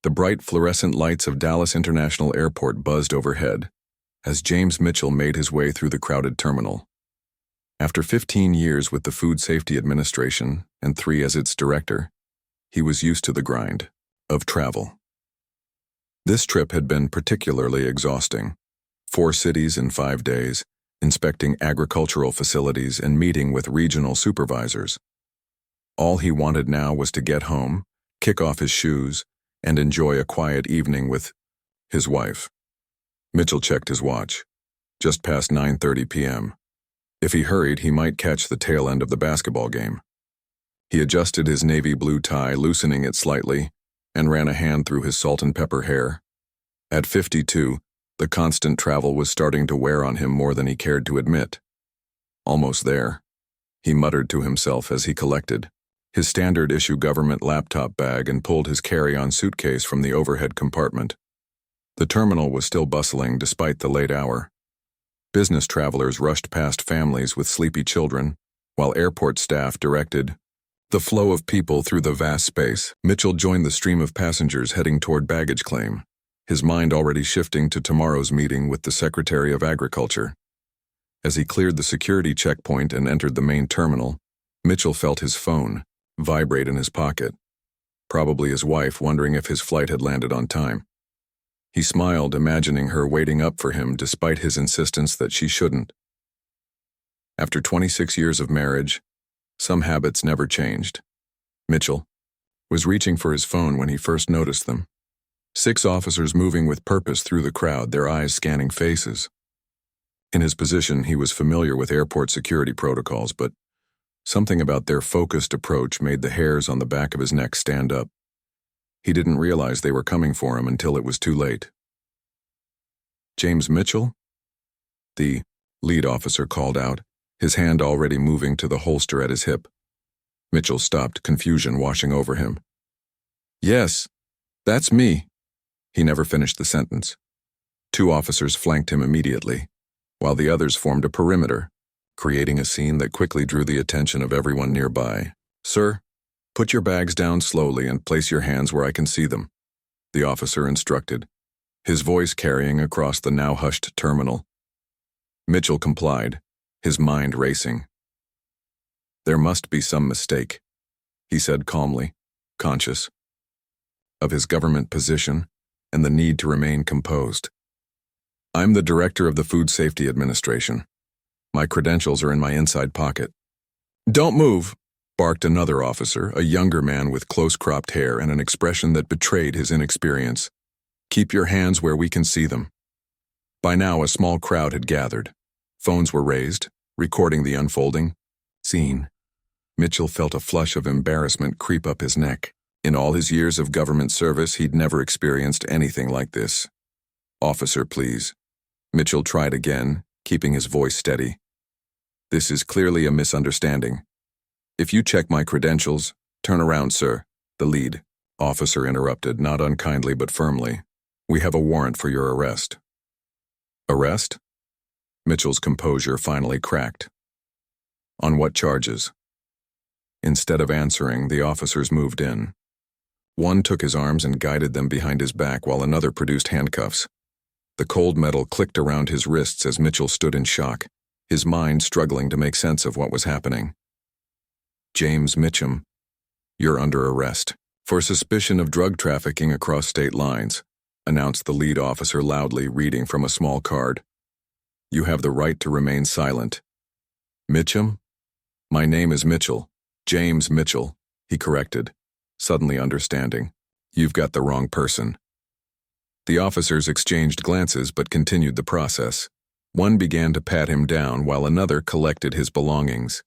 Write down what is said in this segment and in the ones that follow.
The bright fluorescent lights of Dallas International Airport buzzed overhead as James Mitchell made his way through the crowded terminal. After 15 years with the Food Safety Administration and 3 as its director, he was used to the grind of travel. This trip had been particularly exhausting. 4 cities in 5 days, inspecting agricultural facilities and meeting with regional supervisors. All he wanted now was to get home, kick off his shoes, and enjoy a quiet evening with his wife. Mitchell checked his watch. Just past 9:30 p.m. If he hurried, he might catch the tail end of the basketball game. He adjusted his navy blue tie, loosening it slightly, and ran a hand through his salt and pepper hair. At 52, the constant travel was starting to wear on him more than he cared to admit. Almost there, he muttered to himself as he collected his standard-issue government laptop bag and pulled his carry-on suitcase from the overhead compartment. The terminal was still bustling despite the late hour. Business travelers rushed past families with sleepy children, while airport staff directed the flow of people through the vast space. Mitchell joined the stream of passengers heading toward baggage claim, his mind already shifting to tomorrow's meeting with the Secretary of Agriculture. As he cleared the security checkpoint and entered the main terminal, Mitchell felt his phone vibrate in his pocket, probably his wife wondering if his flight had landed on time. He smiled, imagining her waiting up for him despite his insistence that she shouldn't. After 26 years of marriage, some habits never changed. Mitchell was reaching for his phone when he first noticed them. 6 officers moving with purpose through the crowd, their eyes scanning faces. In his position, he was familiar with airport security protocols, but something about their focused approach made the hairs on the back of his neck stand up. He didn't realize they were coming for him until it was too late. "James Mitchell?" the lead officer called out, his hand already moving to the holster at his hip. Mitchell stopped, confusion washing over him. "Yes, that's me." He never finished the sentence. 2 officers flanked him immediately, while the others formed a perimeter, creating a scene that quickly drew the attention of everyone nearby. "Sir, put your bags down slowly and place your hands where I can see them," the officer instructed, his voice carrying across the now hushed terminal. Mitchell complied, his mind racing. "There must be some mistake," he said calmly, conscious of his government position and the need to remain composed. "I'm the director of the Food Safety Administration. My credentials are in my inside pocket." "Don't move," barked another officer, a younger man with close-cropped hair and an expression that betrayed his inexperience. "Keep your hands where we can see them." By now, a small crowd had gathered. Phones were raised, recording the unfolding scene. Mitchell felt a flush of embarrassment creep up his neck. In all his years of government service, he'd never experienced anything like this. "Officer, please." Mitchell tried again, keeping his voice steady. "This is clearly a misunderstanding. If you check my credentials, turn around, sir," the lead officer interrupted, not unkindly but firmly. "We have a warrant for your arrest." "Arrest?" Mitchell's composure finally cracked. "On what charges?" Instead of answering, the officers moved in. One took his arms and guided them behind his back while another produced handcuffs. The cold metal clicked around his wrists as Mitchell stood in shock, his mind struggling to make sense of what was happening. "James Mitchell, you're under arrest for suspicion of drug trafficking across state lines," announced the lead officer loudly, reading from a small card. "You have the right to remain silent." "Mitchell? My name is Mitchell. James Mitchell," he corrected, suddenly understanding. "You've got the wrong person." The officers exchanged glances but continued the process. One began to pat him down while another collected his belongings.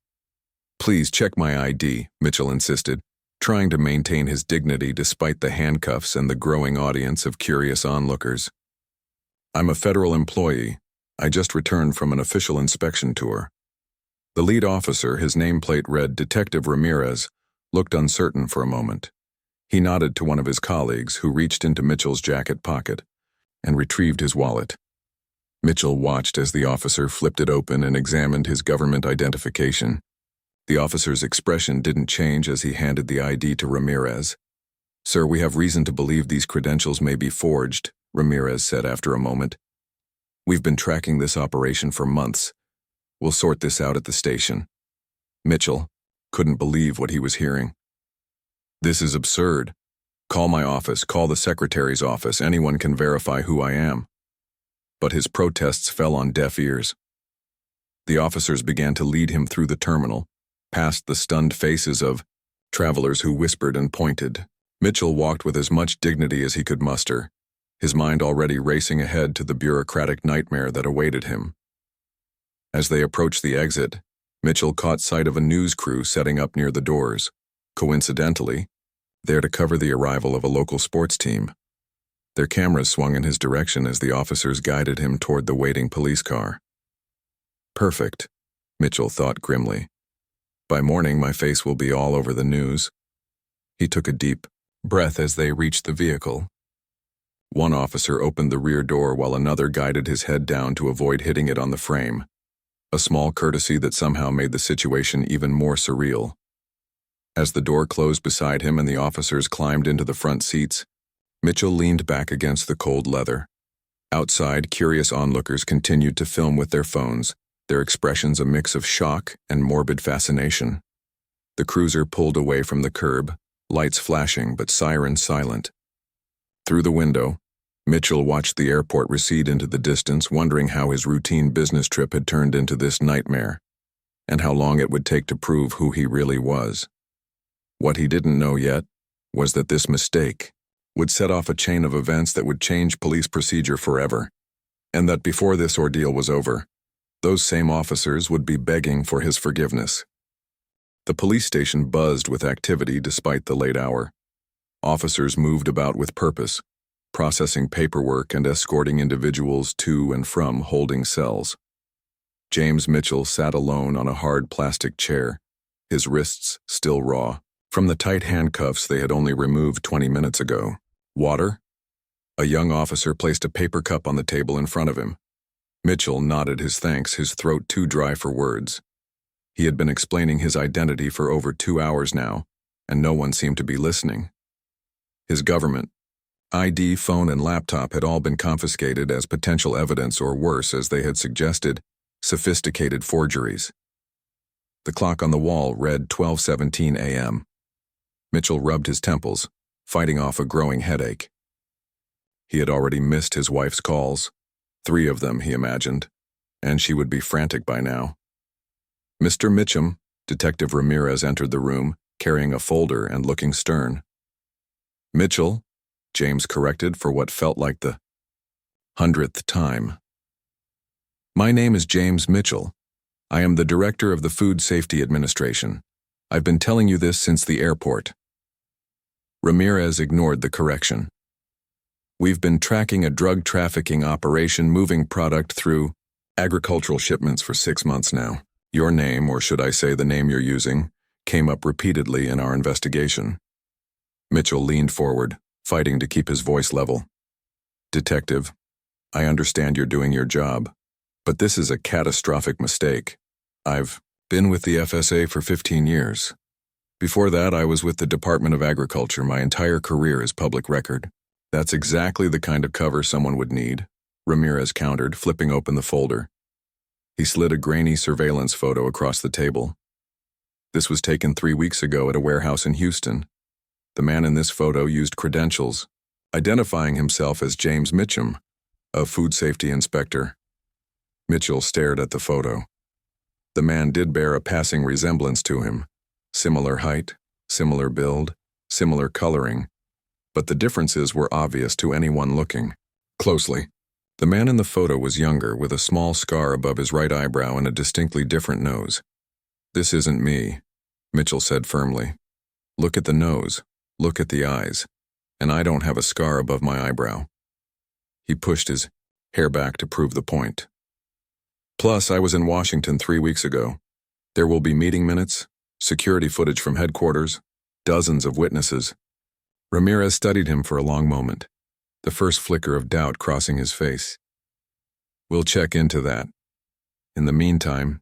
"Please check my ID," Mitchell insisted, trying to maintain his dignity despite the handcuffs and the growing audience of curious onlookers. "I'm a federal employee. I just returned from an official inspection tour." The lead officer, his nameplate read Detective Ramirez, looked uncertain for a moment. He nodded to one of his colleagues, who reached into Mitchell's jacket pocket and retrieved his wallet. Mitchell watched as the officer flipped it open and examined his government identification. The officer's expression didn't change as he handed the ID to Ramirez. Sir, we have reason to believe these credentials may be forged, Ramirez said after a moment. We've been tracking this operation for months. We'll sort this out at the station. Mitchell couldn't believe what he was hearing. This is absurd. Call my office, call the secretary's office, anyone can verify who I am. But his protests fell on deaf ears. The officers began to lead him through the terminal, past the stunned faces of travelers who whispered and pointed. Mitchell walked with as much dignity as he could muster, his mind already racing ahead to the bureaucratic nightmare that awaited him. As they approached the exit, Mitchell caught sight of a news crew setting up near the doors, coincidentally, there to cover the arrival of a local sports team. Their cameras swung in his direction as the officers guided him toward the waiting police car. Perfect, Mitchell thought grimly. By morning, my face will be all over the news. He took a deep breath as they reached the vehicle. One officer opened the rear door while another guided his head down to avoid hitting it on the frame, a small courtesy that somehow made the situation even more surreal. As the door closed beside him and the officers climbed into the front seats, Mitchell leaned back against the cold leather. Outside, curious onlookers continued to film with their phones, their expressions a mix of shock and morbid fascination. The cruiser pulled away from the curb, lights flashing but sirens silent. Through the window, Mitchell watched the airport recede into the distance, wondering how his routine business trip had turned into this nightmare, and how long it would take to prove who he really was. What he didn't know yet was that this mistake would set off a chain of events that would change police procedure forever, and that before this ordeal was over, those same officers would be begging for his forgiveness. The police station buzzed with activity despite the late hour. Officers moved about with purpose, processing paperwork and escorting individuals to and from holding cells. James Mitchell sat alone on a hard plastic chair, his wrists still raw from the tight handcuffs they had only removed 20 minutes ago. Water? A young officer placed a paper cup on the table in front of him. Mitchell nodded his thanks, his throat too dry for words. He had been explaining his identity for over 2 hours now, and no one seemed to be listening. His government, ID, phone, and laptop had all been confiscated as potential evidence, or worse, as they had suggested, sophisticated forgeries. The clock on the wall read 12:17 a.m. Mitchell rubbed his temples, fighting off a growing headache. He had already missed his wife's calls, 3 of them, he imagined, and she would be frantic by now. Mr. Mitchum, Detective Ramirez entered the room, carrying a folder and looking stern. Mitchell, James corrected for what felt like the 100th time. My name is James Mitchell. I am the director of the Food Safety Administration. I've been telling you this since the airport. Ramirez ignored the correction. We've been tracking a drug trafficking operation moving product through agricultural shipments for 6 months now. Your name, or should I say the name you're using, came up repeatedly in our investigation. Mitchell leaned forward, fighting to keep his voice level. Detective, I understand you're doing your job, but this is a catastrophic mistake. I've been with the FSA for 15 years. Before that, I was with the Department of Agriculture. My entire career is public record. That's exactly the kind of cover someone would need, Ramirez countered, flipping open the folder. He slid a grainy surveillance photo across the table. This was taken 3 weeks ago at a warehouse in Houston. The man in this photo used credentials, identifying himself as James Mitchum, a food safety inspector. Mitchell stared at the photo. The man did bear a passing resemblance to him. Similar height, similar build, similar coloring, but the differences were obvious to anyone looking closely. The man in the photo was younger, with a small scar above his right eyebrow and a distinctly different nose. This isn't me, Mitchell said firmly. Look at the nose, look at the eyes, and I don't have a scar above my eyebrow. He pushed his hair back to prove the point. Plus, I was in Washington 3 weeks ago. There will be meeting minutes, security footage from headquarters, dozens of witnesses. Ramirez studied him for a long moment, the first flicker of doubt crossing his face. We'll check into that. In the meantime,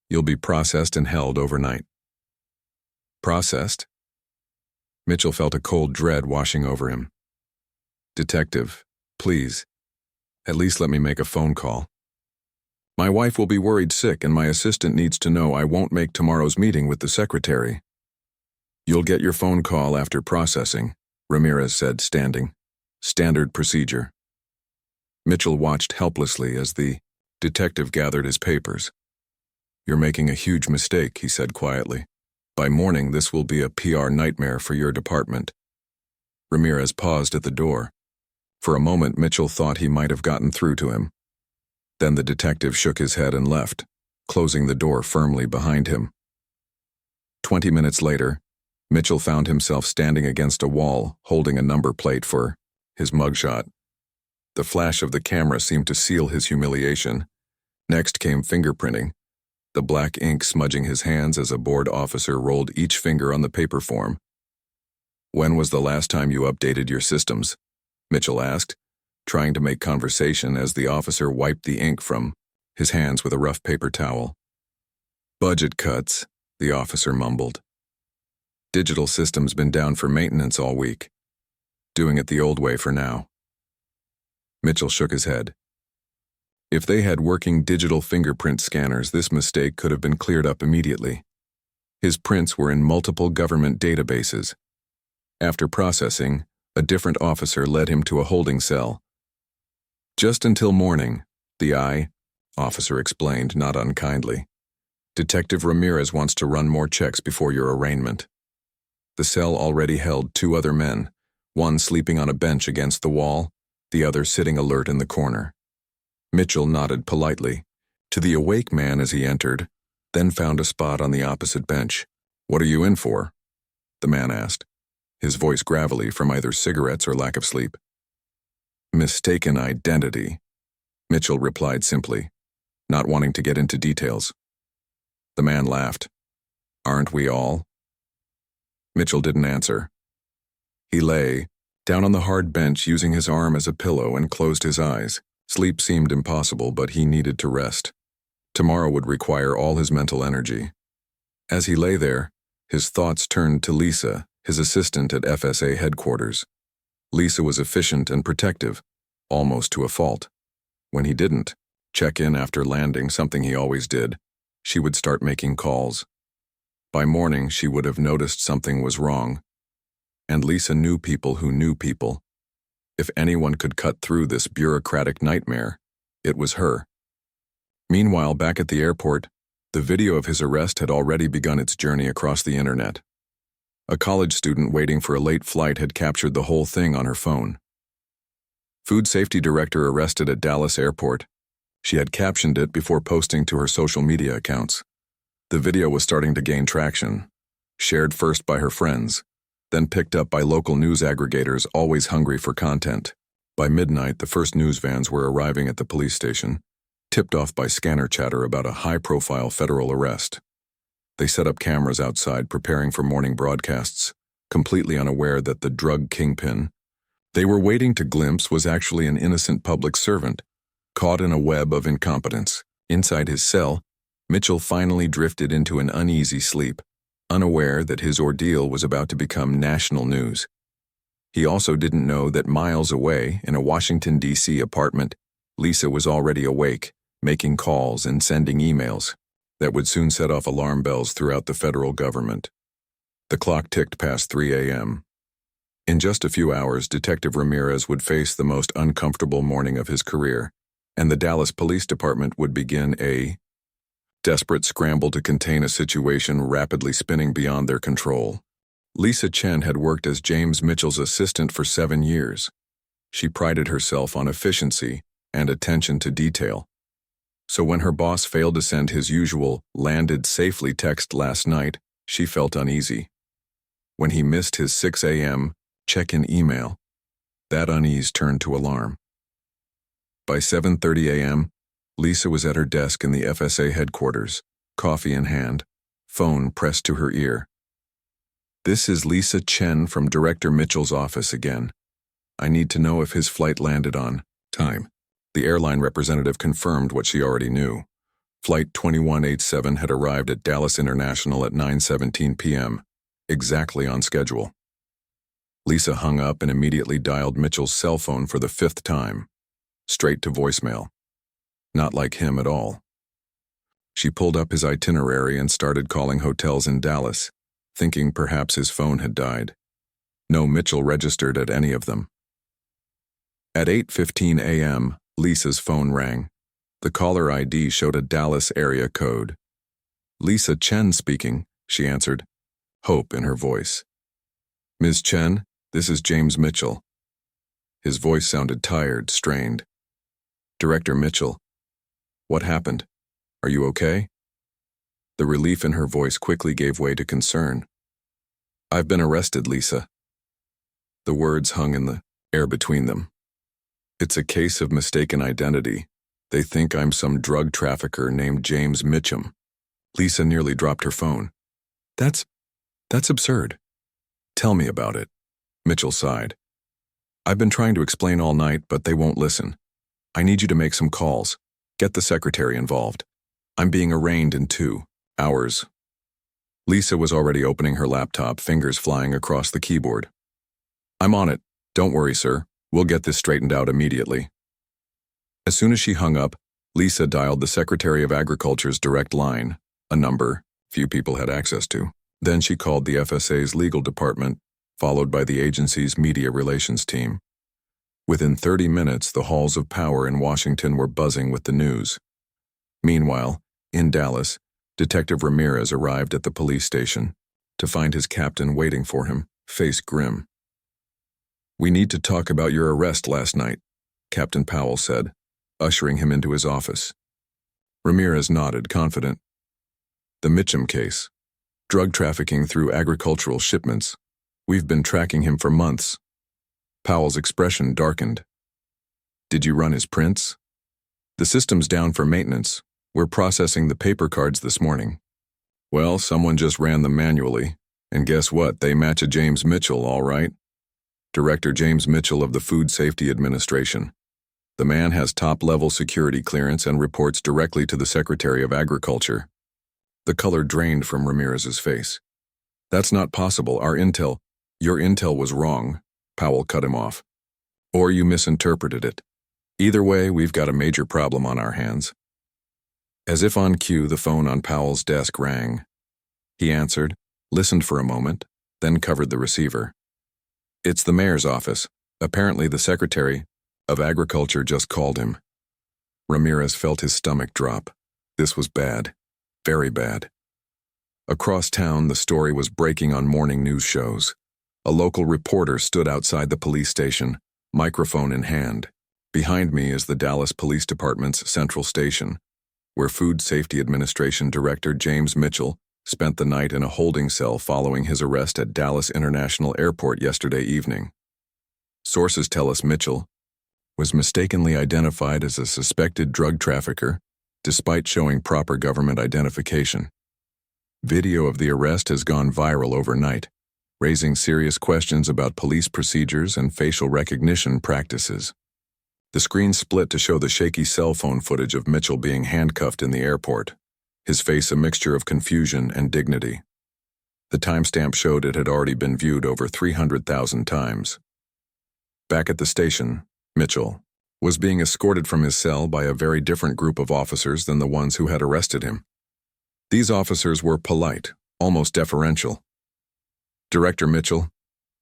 you'll be processed and held overnight. Processed? Mitchell felt a cold dread washing over him. "Detective, please, at least let me make a phone call. My wife will be worried sick and my assistant needs to know I won't make tomorrow's meeting with the secretary." "You'll get your phone call after processing," Ramirez said, standing. "Standard procedure." Mitchell watched helplessly as the detective gathered his papers. "You're making a huge mistake," he said quietly. "By morning, this will be a PR nightmare for your department." Ramirez paused at the door. For a moment, Mitchell thought he might have gotten through to him. Then the detective shook his head and left, closing the door firmly behind him. 20 minutes later, Mitchell found himself standing against a wall, holding a number plate for his mugshot. The flash of the camera seemed to seal his humiliation. Next came fingerprinting, the black ink smudging his hands as a board officer rolled each finger on the paper form. "When was the last time you updated your systems?" Mitchell asked, trying to make conversation as the officer wiped the ink from his hands with a rough paper towel. "Budget cuts," the officer mumbled. "Digital system's been down for maintenance all week. Doing it the old way for now." Mitchell shook his head. If they had working digital fingerprint scanners, this mistake could have been cleared up immediately. His prints were in multiple government databases. After processing, a different officer led him to a holding cell. "Just until morning," the officer explained, not unkindly. "Detective Ramirez wants to run more checks before your arraignment." The cell already held 2 other men, one sleeping on a bench against the wall, the other sitting alert in the corner. Mitchell nodded politely to the awake man as he entered, then found a spot on the opposite bench. "What are you in for?" the man asked, his voice gravelly from either cigarettes or lack of sleep. "Mistaken identity," Mitchell replied simply, not wanting to get into details. The man laughed. "Aren't we all?" Mitchell didn't answer. He lay down on the hard bench using his arm as a pillow and closed his eyes. Sleep seemed impossible, but he needed to rest. Tomorrow would require all his mental energy. As he lay there, his thoughts turned to Lisa, his assistant at FSA headquarters. Lisa was efficient and protective, almost to a fault. When he didn't check in after landing, something he always did, she would start making calls. By morning, she would have noticed something was wrong. And Lisa knew people who knew people. If anyone could cut through this bureaucratic nightmare, it was her. Meanwhile, back at the airport, the video of his arrest had already begun its journey across the internet. A college student waiting for a late flight had captured the whole thing on her phone. Food safety director arrested at Dallas airport. She had captioned it before posting to her social media accounts. The video was starting to gain traction, shared first by her friends, then picked up by local news aggregators always hungry for content. By midnight, the first news vans were arriving at the police station, tipped off by scanner chatter about a high-profile federal arrest. They set up cameras outside, preparing for morning broadcasts, completely unaware that the drug kingpin they were waiting to glimpse was actually an innocent public servant, caught in a web of incompetence. Inside his cell, Mitchell finally drifted into an uneasy sleep, unaware that his ordeal was about to become national news. He also didn't know that miles away, in a Washington, D.C. apartment, Lisa was already awake, making calls and sending emails that would soon set off alarm bells throughout the federal government. The clock ticked past 3 a.m. In just a few hours, Detective Ramirez would face the most uncomfortable morning of his career, and the Dallas Police Department would begin a desperate scramble to contain a situation rapidly spinning beyond their control. Lisa Chen had worked as James Mitchell's assistant for 7 years. She prided herself on efficiency and attention to detail. So when her boss failed to send his usual "landed safely" text last night, she felt uneasy. When he missed his 6 a.m. check-in email, that unease turned to alarm. By 7:30 a.m., Lisa was at her desk in the FSA headquarters, coffee in hand, phone pressed to her ear. "This is Lisa Chen from Director Mitchell's office again. I need to know if his flight landed on time." The airline representative confirmed what she already knew. Flight 2187 had arrived at Dallas International at 9:17 p.m., exactly on schedule. Lisa hung up and immediately dialed Mitchell's cell phone for the 5th time. Straight to voicemail. Not like him at all. She pulled up his itinerary and started calling hotels in Dallas, thinking perhaps his phone had died. No Mitchell registered at any of them. At 8:15 a.m., Lisa's phone rang. The caller ID showed a Dallas area code. "Lisa Chen speaking," she answered, hope in her voice. "Ms. Chen, this is James Mitchell." His voice sounded tired, strained. "Director Mitchell, what happened? Are you okay?" The relief in her voice quickly gave way to concern. "I've been arrested, Lisa." The words hung in the air between them. "It's a case of mistaken identity. They think I'm some drug trafficker named James Mitchum." Lisa nearly dropped her phone. That's absurd." "Tell me about it." Mitchell sighed. "I've been trying to explain all night, but they won't listen. I need you to make some calls. Get the secretary involved. I'm being arraigned in 2 hours. Lisa was already opening her laptop, fingers flying across the keyboard. "I'm on it. Don't worry, sir. We'll get this straightened out immediately." As soon as she hung up, Lisa dialed the Secretary of Agriculture's direct line, a number few people had access to. Then she called the FSA's legal department, followed by the agency's media relations team. Within 30 minutes, the halls of power in Washington were buzzing with the news. Meanwhile, in Dallas, Detective Ramirez arrived at the police station to find his captain waiting for him, face grim. "We need to talk about your arrest last night," Captain Powell said, ushering him into his office. Ramirez nodded, confident. "The Mitchum case. Drug trafficking through agricultural shipments. We've been tracking him for months." Powell's expression darkened. "Did you run his prints?" "The system's down for maintenance. We're processing the paper cards this morning." "Well, someone just ran them manually, and guess what? They match a James Mitchell, all right. Director James Mitchell of the Food Safety Administration. The man has top-level security clearance and reports directly to the Secretary of Agriculture." The color drained from Ramirez's face. "That's not possible. Your intel was wrong," Powell cut him off. "Or you misinterpreted it. Either way, we've got a major problem on our hands." As if on cue, the phone on Powell's desk rang. He answered, listened for a moment, then covered the receiver. "It's the mayor's office. Apparently the Secretary of Agriculture just called him." Ramirez felt his stomach drop. This was bad. Very bad. Across town, the story was breaking on morning news shows. A local reporter stood outside the police station, microphone in hand. Behind me is the Dallas Police Department's Central Station, where Food Safety Administration Director James Mitchell spent the night in a holding cell following his arrest at Dallas International Airport yesterday evening. Sources tell us Mitchell was mistakenly identified as a suspected drug trafficker, despite showing proper government identification. Video of the arrest has gone viral overnight, raising serious questions about police procedures and facial recognition practices. The screen split to show the shaky cell phone footage of Mitchell being handcuffed in the airport, his face a mixture of confusion and dignity. The timestamp showed it had already been viewed over 300,000 times. Back at the station, Mitchell was being escorted from his cell by a very different group of officers than the ones who had arrested him. These officers were polite, almost deferential. "Director Mitchell,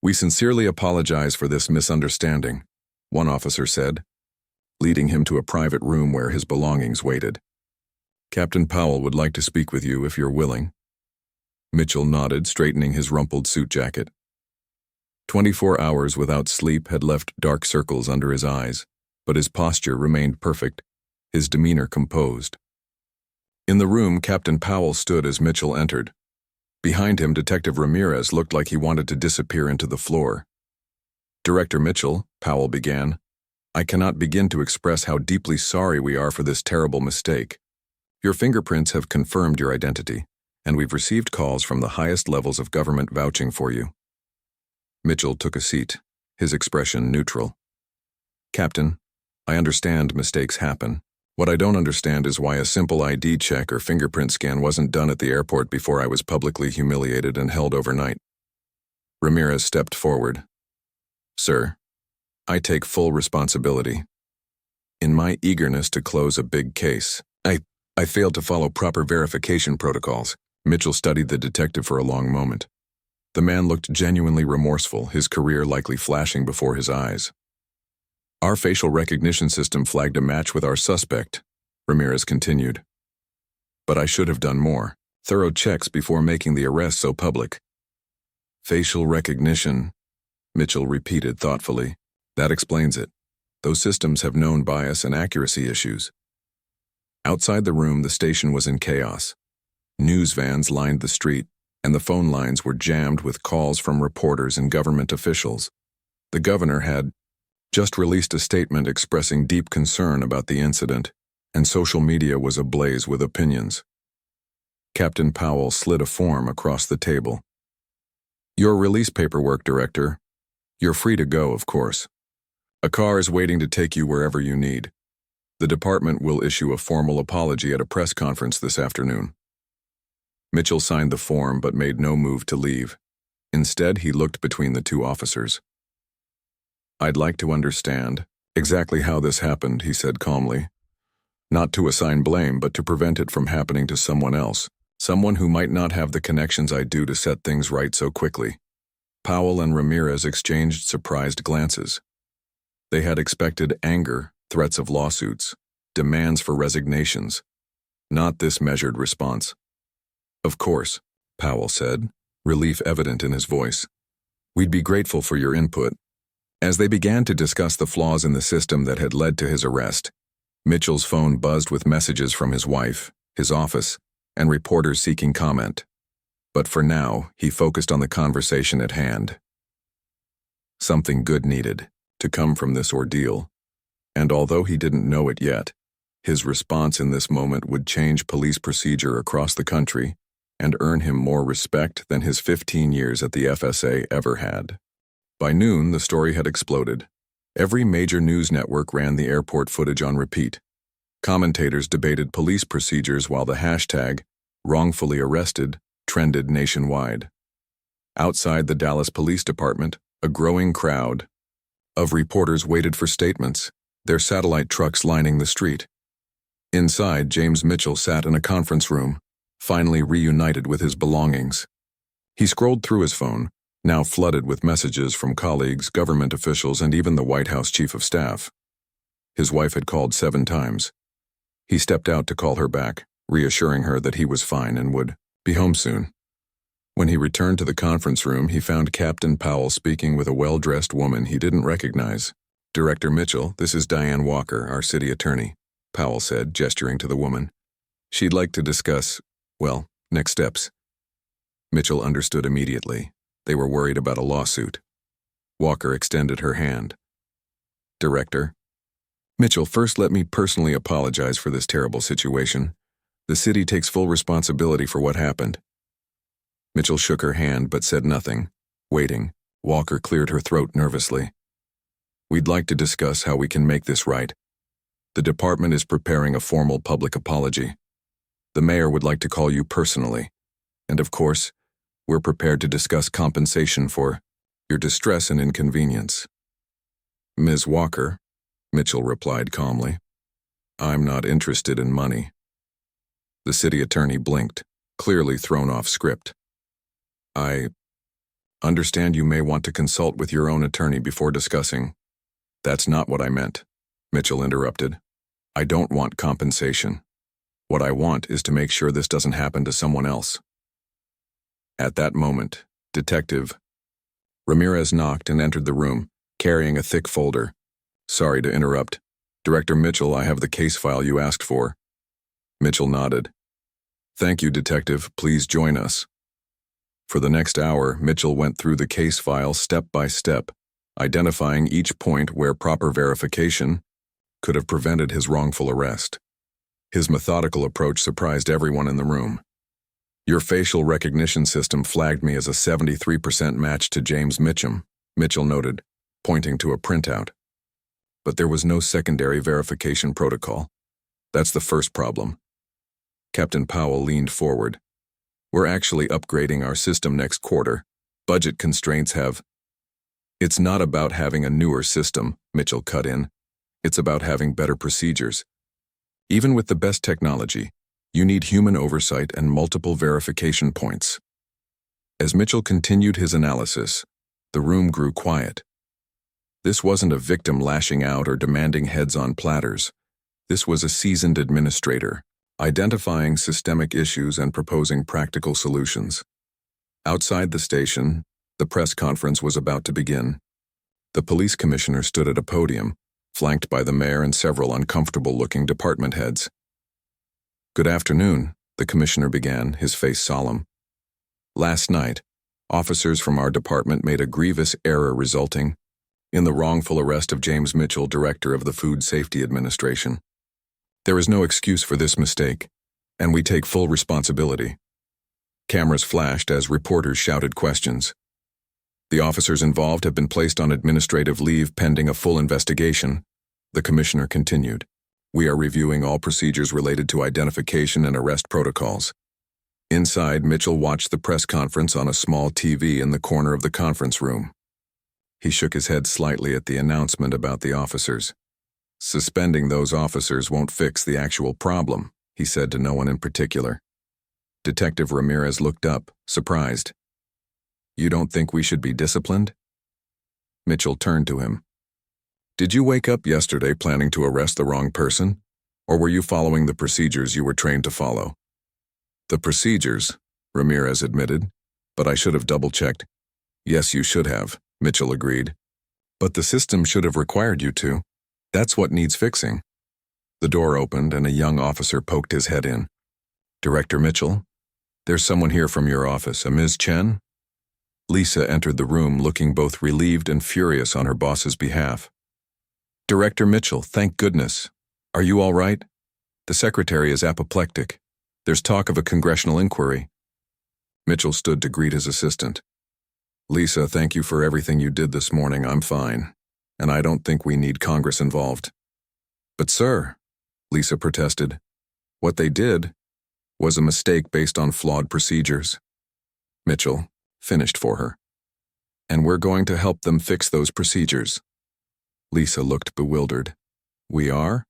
we sincerely apologize for this misunderstanding," one officer said, leading him to a private room where his belongings waited. "Captain Powell would like to speak with you if you're willing." Mitchell nodded, straightening his rumpled suit jacket. 24 hours without sleep had left dark circles under his eyes, but his posture remained perfect, his demeanor composed. In the room, Captain Powell stood as Mitchell entered. Behind him, Detective Ramirez looked like he wanted to disappear into the floor. "Director Mitchell," Powell began, "I cannot begin to express how deeply sorry we are for this terrible mistake. Your fingerprints have confirmed your identity, and we've received calls from the highest levels of government vouching for you." Mitchell took a seat, his expression neutral. "Captain, I understand mistakes happen. What I don't understand is why a simple ID check or fingerprint scan wasn't done at the airport before I was publicly humiliated and held overnight." Ramirez stepped forward, Sir, I take full responsibility. In my eagerness to close a big case, I failed to follow proper verification protocols. Mitchell studied the detective for a long moment. The man looked genuinely remorseful, his career likely flashing before his eyes. Our facial recognition system flagged a match with our suspect, Ramirez continued. But I should have done more. Thorough checks before making the arrest so public. Facial recognition, Mitchell repeated thoughtfully. That explains it. Those systems have known bias and accuracy issues. Outside the room, the station was in chaos. News vans lined the street, and the phone lines were jammed with calls from reporters and government officials. The governor had just released a statement expressing deep concern about the incident, and social media was ablaze with opinions. Captain Powell slid a form across the table. Your release paperwork, Director. You're free to go, of course. A car is waiting to take you wherever you need. The department will issue a formal apology at a press conference this afternoon. Mitchell signed the form but made no move to leave. Instead, he looked between the two officers. I'd like to understand exactly how this happened, he said calmly. Not to assign blame, but to prevent it from happening to someone else. Someone who might not have the connections I do to set things right so quickly. Powell and Ramirez exchanged surprised glances. They had expected anger, threats of lawsuits, demands for resignations. Not this measured response. Of course, Powell said, relief evident in his voice. We'd be grateful for your input. As they began to discuss the flaws in the system that had led to his arrest, Mitchell's phone buzzed with messages from his wife, his office, and reporters seeking comment. But for now, he focused on the conversation at hand. Something good needed to come from this ordeal, and although he didn't know it yet, his response in this moment would change police procedure across the country and earn him more respect than his 15 years at the FSA ever had. By noon, the story had exploded. Every major news network ran the airport footage on repeat. Commentators debated police procedures while the hashtag Wrongfully Arrested trended nationwide. Outside the Dallas Police Department, a growing crowd of reporters waited for statements, their satellite trucks lining the street. Inside, James Mitchell sat in a conference room, finally reunited with his belongings. He scrolled through his phone, now flooded with messages from colleagues, government officials, and even the White House Chief of Staff. His wife had called 7 times. He stepped out to call her back, reassuring her that he was fine and would be home soon. When he returned to the conference room, he found Captain Powell speaking with a well-dressed woman he didn't recognize. Director Mitchell, this is Diane Walker, our city attorney, Powell said, gesturing to the woman. She'd like to discuss, well, next steps. Mitchell understood immediately. They were worried about a lawsuit. Walker extended her hand. Director. Mitchell, first let me personally apologize for this terrible situation. The city takes full responsibility for what happened. Mitchell shook her hand but said nothing. Waiting, Walker cleared her throat nervously. We'd like to discuss how we can make this right. The department is preparing a formal public apology. The mayor would like to call you personally. And of course, we're prepared to discuss compensation for your distress and inconvenience. Ms. Walker, Mitchell replied calmly, I'm not interested in money. The city attorney blinked, clearly thrown off script. I understand you may want to consult with your own attorney before discussing. That's not what I meant, Mitchell interrupted. I don't want compensation. What I want is to make sure this doesn't happen to someone else. At that moment, Detective Ramirez knocked and entered the room, carrying a thick folder. Sorry to interrupt. Director Mitchell, I have the case file you asked for. Mitchell nodded. Thank you, Detective. Please join us. For the next hour, Mitchell went through the case file step by step, identifying each point where proper verification could have prevented his wrongful arrest. His methodical approach surprised everyone in the room. Your facial recognition system flagged me as a 73% match to James Mitchum, Mitchell noted, pointing to a printout. But there was no secondary verification protocol. That's the first problem. Captain Powell leaned forward. We're actually upgrading our system next quarter. Budget constraints have It's not about having a newer system, Mitchell cut in. It's about having better procedures. Even with the best technology, you need human oversight and multiple verification points. As Mitchell continued his analysis, the room grew quiet. This wasn't a victim lashing out or demanding heads on platters. This was a seasoned administrator, identifying systemic issues and proposing practical solutions. Outside the station, the press conference was about to begin. The police commissioner stood at a podium, flanked by the mayor and several uncomfortable-looking department heads. "Good afternoon," the commissioner began, his face solemn. "Last night, officers from our department made a grievous error resulting in the wrongful arrest of James Mitchell, director of the Food Safety Administration. There is no excuse for this mistake, and we take full responsibility." Cameras flashed as reporters shouted questions. "The officers involved have been placed on administrative leave pending a full investigation," the commissioner continued. "We are reviewing all procedures related to identification and arrest protocols." Inside, Mitchell watched the press conference on a small TV in the corner of the conference room. He shook his head slightly at the announcement about the officers. "Suspending those officers won't fix the actual problem," he said to no one in particular. Detective Ramirez looked up, surprised. "You don't think we should be disciplined?" Mitchell turned to him. "Did you wake up yesterday planning to arrest the wrong person, or were you following the procedures you were trained to follow?" "The procedures," Ramirez admitted, "but I should have double-checked." "Yes, you should have," Mitchell agreed. "But the system should have required you to. That's what needs fixing." The door opened and a young officer poked his head in. "Director Mitchell, there's someone here from your office, a Ms. Chen?" Lisa entered the room looking both relieved and furious on her boss's behalf. "Director Mitchell, thank goodness. Are you all right? The secretary is apoplectic. There's talk of a congressional inquiry." Mitchell stood to greet his assistant. "Lisa, thank you for everything you did this morning. I'm fine, and I don't think we need Congress involved." "But sir," Lisa protested, "what they did was a mistake based on flawed procedures." Mitchell finished for her. "And we're going to help them fix those procedures." Lisa looked bewildered. "We are?"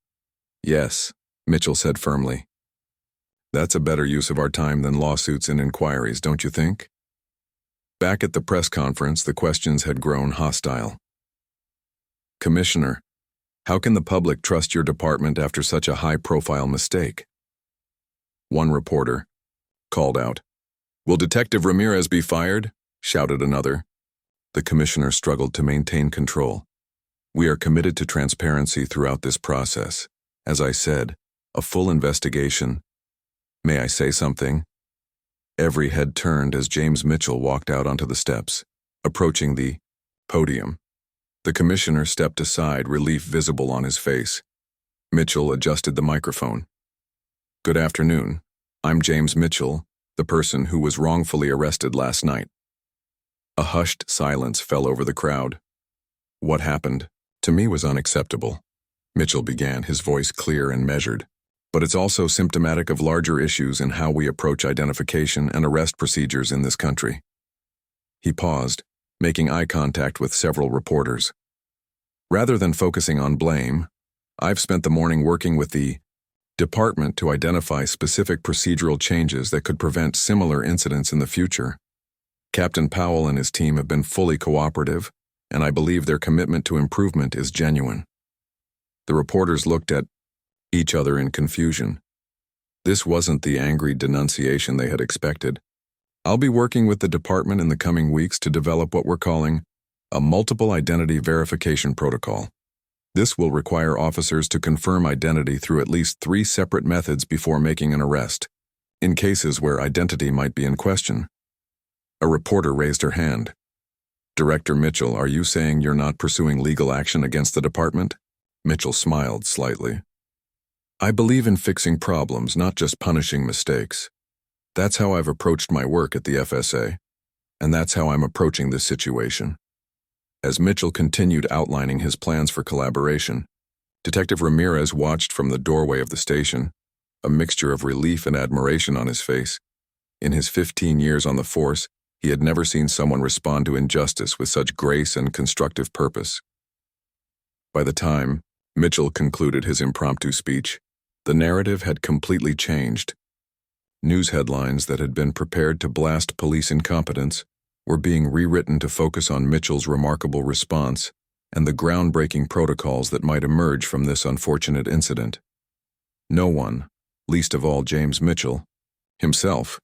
"Yes," Mitchell said firmly. "That's a better use of our time than lawsuits and inquiries, don't you think?" Back at the press conference, the questions had grown hostile. "Commissioner, how can the public trust your department after such a high-profile mistake?" One reporter called out. "Will Detective Ramirez be fired?" shouted another. The commissioner struggled to maintain control. "We are committed to transparency throughout this process. As I said, a full investigation." "May I say something?" Every head turned as James Mitchell walked out onto the steps, approaching the podium. The commissioner stepped aside, relief visible on his face. Mitchell adjusted the microphone. "Good afternoon. I'm James Mitchell, the person who was wrongfully arrested last night." A hushed silence fell over the crowd. "What happened to me was unacceptable," Mitchell began, his voice clear and measured. "But it's also symptomatic of larger issues in how we approach identification and arrest procedures in this country." He paused, making eye contact with several reporters. "Rather than focusing on blame, I've spent the morning working with the department to identify specific procedural changes that could prevent similar incidents in the future. Captain Powell and his team have been fully cooperative, and I believe their commitment to improvement is genuine." The reporters looked at each other in confusion. This wasn't the angry denunciation they had expected. "I'll be working with the department in the coming weeks to develop what we're calling a multiple identity verification protocol. This will require officers to confirm identity through at least 3 separate methods before making an arrest, in cases where identity might be in question." A reporter raised her hand. "Director Mitchell, are you saying you're not pursuing legal action against the department?" Mitchell smiled slightly. "I believe in fixing problems, not just punishing mistakes. That's how I've approached my work at the FSA, and that's how I'm approaching this situation." As Mitchell continued outlining his plans for collaboration, Detective Ramirez watched from the doorway of the station, a mixture of relief and admiration on his face. In his 15 years on the force, He had never seen someone respond to injustice with such grace and constructive purpose. By the time Mitchell concluded his impromptu speech, the narrative had completely changed. News headlines that had been prepared to blast police incompetence were being rewritten to focus on Mitchell's remarkable response and the groundbreaking protocols that might emerge from this unfortunate incident. No one, least of all James Mitchell, himself,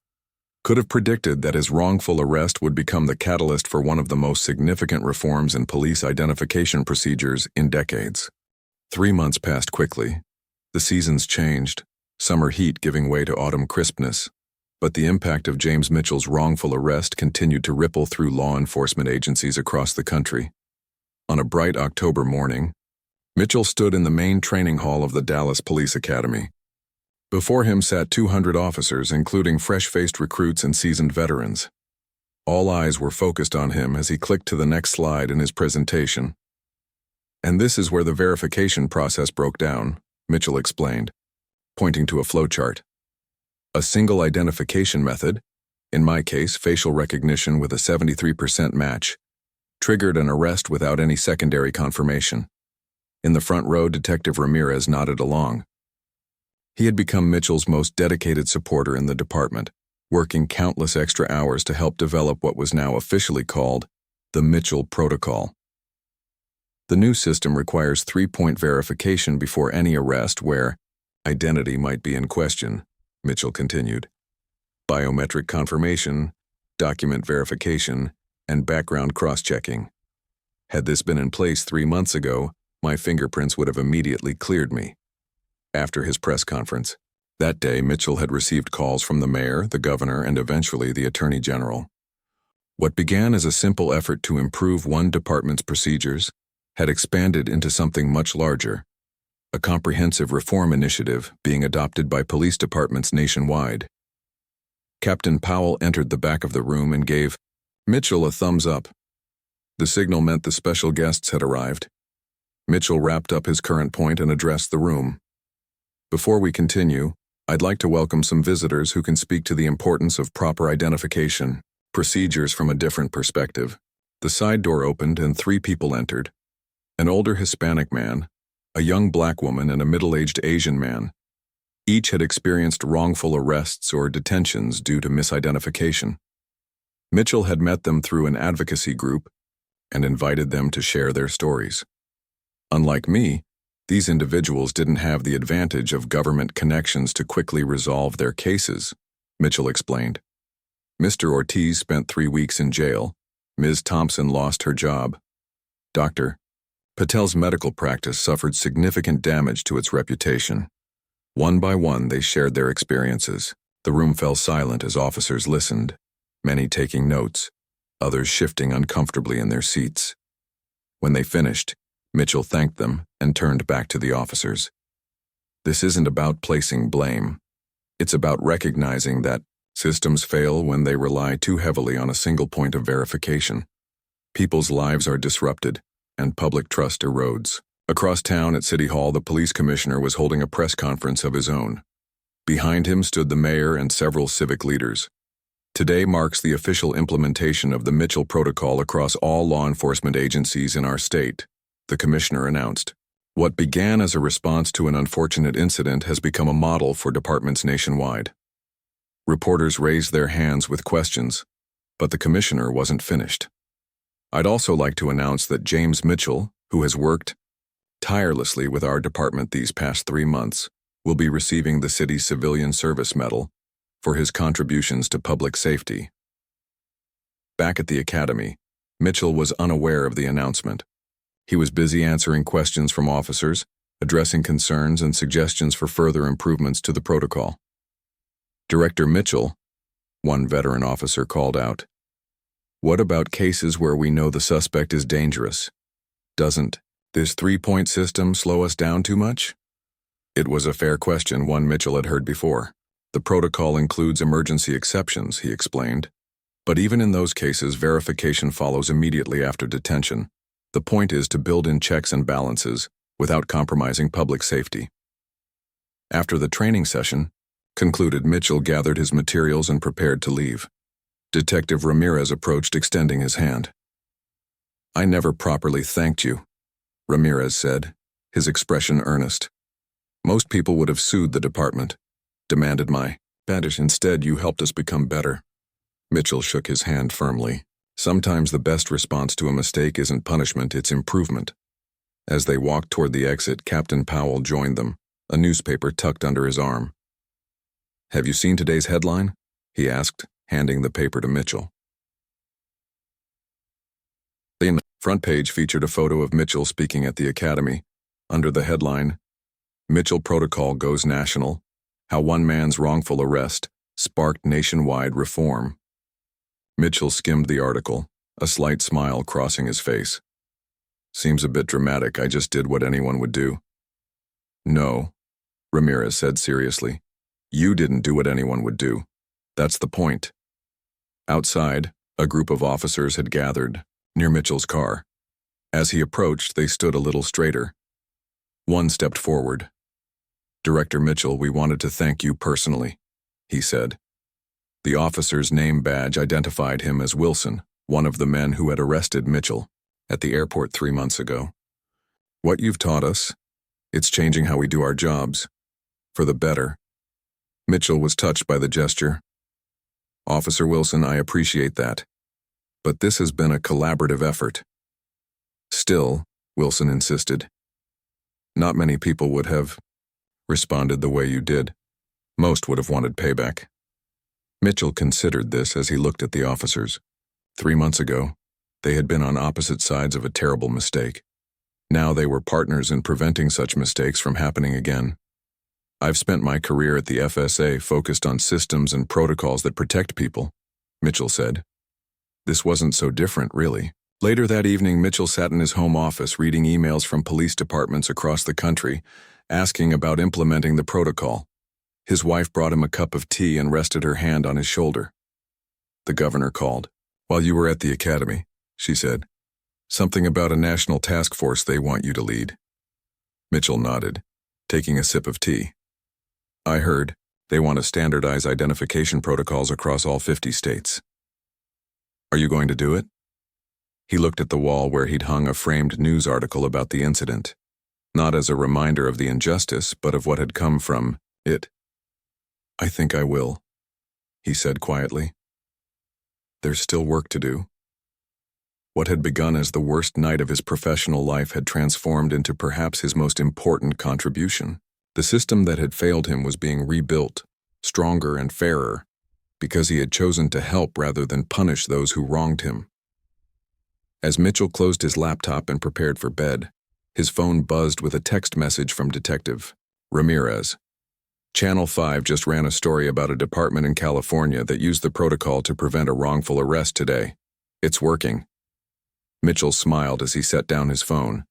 could have predicted that his wrongful arrest would become the catalyst for one of the most significant reforms in police identification procedures in decades. 3 months passed quickly. The seasons changed, summer heat giving way to autumn crispness, but the impact of James Mitchell's wrongful arrest continued to ripple through law enforcement agencies across the country. On a bright October morning, Mitchell stood in the main training hall of the Dallas Police Academy. Before him sat 200 officers, including fresh-faced recruits and seasoned veterans. All eyes were focused on him as he clicked to the next slide in his presentation. "And this is where the verification process broke down," Mitchell explained, pointing to a flowchart. "A single identification method, in my case facial recognition with a 73% match, triggered an arrest without any secondary confirmation." In the front row, Detective Ramirez nodded along. He had become Mitchell's most dedicated supporter in the department, working countless extra hours to help develop what was now officially called the Mitchell Protocol. The new system requires 3-point verification before any arrest where identity might be in question, Mitchell continued. Biometric confirmation, document verification, and background cross-checking. Had this been in place 3 months ago, my fingerprints would have immediately cleared me. After his press conference, that day Mitchell had received calls from the mayor, the governor, and eventually the attorney general. What began as a simple effort to improve one department's procedures had expanded into something much larger, a comprehensive reform initiative being adopted by police departments nationwide. Captain Powell entered the back of the room and gave Mitchell a thumbs up. The signal meant the special guests had arrived. Mitchell wrapped up his current point and addressed the room. "Before we continue, I'd like to welcome some visitors who can speak to the importance of proper identification procedures from a different perspective." The side door opened and 3 people entered. An older Hispanic man, a young black woman, and a middle-aged Asian man. Each had experienced wrongful arrests or detentions due to misidentification. Mitchell had met them through an advocacy group and invited them to share their stories. Unlike me, these individuals didn't have the advantage of government connections to quickly resolve their cases, Mitchell explained. Mr. Ortiz spent 3 weeks in jail. Ms. Thompson lost her job. Dr. Patel's medical practice suffered significant damage to its reputation. One by one, they shared their experiences. The room fell silent as officers listened, many taking notes, others shifting uncomfortably in their seats. When they finished, Mitchell thanked them and turned back to the officers. "This isn't about placing blame. It's about recognizing that systems fail when they rely too heavily on a single point of verification. People's lives are disrupted, and public trust erodes." Across town at City Hall, the police commissioner was holding a press conference of his own. Behind him stood the mayor and several civic leaders. "Today marks the official implementation of the Mitchell Protocol across all law enforcement agencies in our state," the commissioner announced. "What began as a response to an unfortunate incident has become a model for departments nationwide." Reporters raised their hands with questions, but the commissioner wasn't finished. "I'd also like to announce that James Mitchell, who has worked tirelessly with our department these past 3 months, will be receiving the city's Civilian Service Medal for his contributions to public safety." Back at the academy, Mitchell was unaware of the announcement. He was busy answering questions from officers, addressing concerns and suggestions for further improvements to the protocol. "Director Mitchell," one veteran officer called out, "what about cases where we know the suspect is dangerous? Doesn't this 3-point system slow us down too much?" It was a fair question, one Mitchell had heard before. "The protocol includes emergency exceptions," he explained. "But even in those cases, verification follows immediately after detention. The point is to build in checks and balances without compromising public safety." After the training session concluded, Mitchell gathered his materials and prepared to leave. Detective Ramirez approached, extending his hand. "I never properly thanked you," Ramirez said, his expression earnest. "Most people would have sued the department, demanded my badge. Instead, you helped us become better." Mitchell shook his hand firmly. Sometimes the best response to a mistake isn't punishment, it's improvement. As they walked toward the exit, Captain Powell joined them, a newspaper tucked under his arm. "Have you seen today's headline?" he asked, handing the paper to Mitchell. The front page featured a photo of Mitchell speaking at the academy, under the headline, "Mitchell Protocol Goes National, How One Man's Wrongful Arrest Sparked Nationwide Reform." Mitchell skimmed the article, a slight smile crossing his face. "Seems a bit dramatic. I just did what anyone would do." "No," Ramirez said seriously. "You didn't do what anyone would do. That's the point." Outside, a group of officers had gathered, near Mitchell's car. As he approached, they stood a little straighter. One stepped forward. "Director Mitchell, we wanted to thank you personally," he said. The officer's name badge identified him as Wilson, one of the men who had arrested Mitchell at the airport 3 months ago. "What you've taught us, it's changing how we do our jobs. For the better." Mitchell was touched by the gesture. "Officer Wilson, I appreciate that. But this has been a collaborative effort." "Still," Wilson insisted, "not many people would have responded the way you did. Most would have wanted payback." Mitchell considered this as he looked at the officers. 3 months ago, they had been on opposite sides of a terrible mistake. Now they were partners in preventing such mistakes from happening again. "I've spent my career at the FSA focused on systems and protocols that protect people," Mitchell said. This wasn't so different, really. Later that evening, Mitchell sat in his home office reading emails from police departments across the country, asking about implementing the protocol. His wife brought him a cup of tea and rested her hand on his shoulder. "The governor called while you were at the academy," she said. "Something about a national task force they want you to lead." Mitchell nodded, taking a sip of tea. "I heard they want to standardize identification protocols across all 50 states. Are you going to do it?" He looked at the wall where he'd hung a framed news article about the incident, not as a reminder of the injustice, but of what had come from it. "I think I will," he said quietly. There's still work to do. What had begun as the worst night of his professional life had transformed into perhaps his most important contribution. The system that had failed him was being rebuilt, stronger and fairer, because he had chosen to help rather than punish those who wronged him. As Mitchell closed his laptop and prepared for bed, his phone buzzed with a text message from Detective Ramirez. Channel 5 just ran a story about a department in California that used the protocol to prevent a wrongful arrest today. It's working. Mitchell smiled as he set down his phone.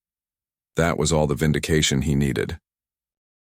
That was all the vindication he needed.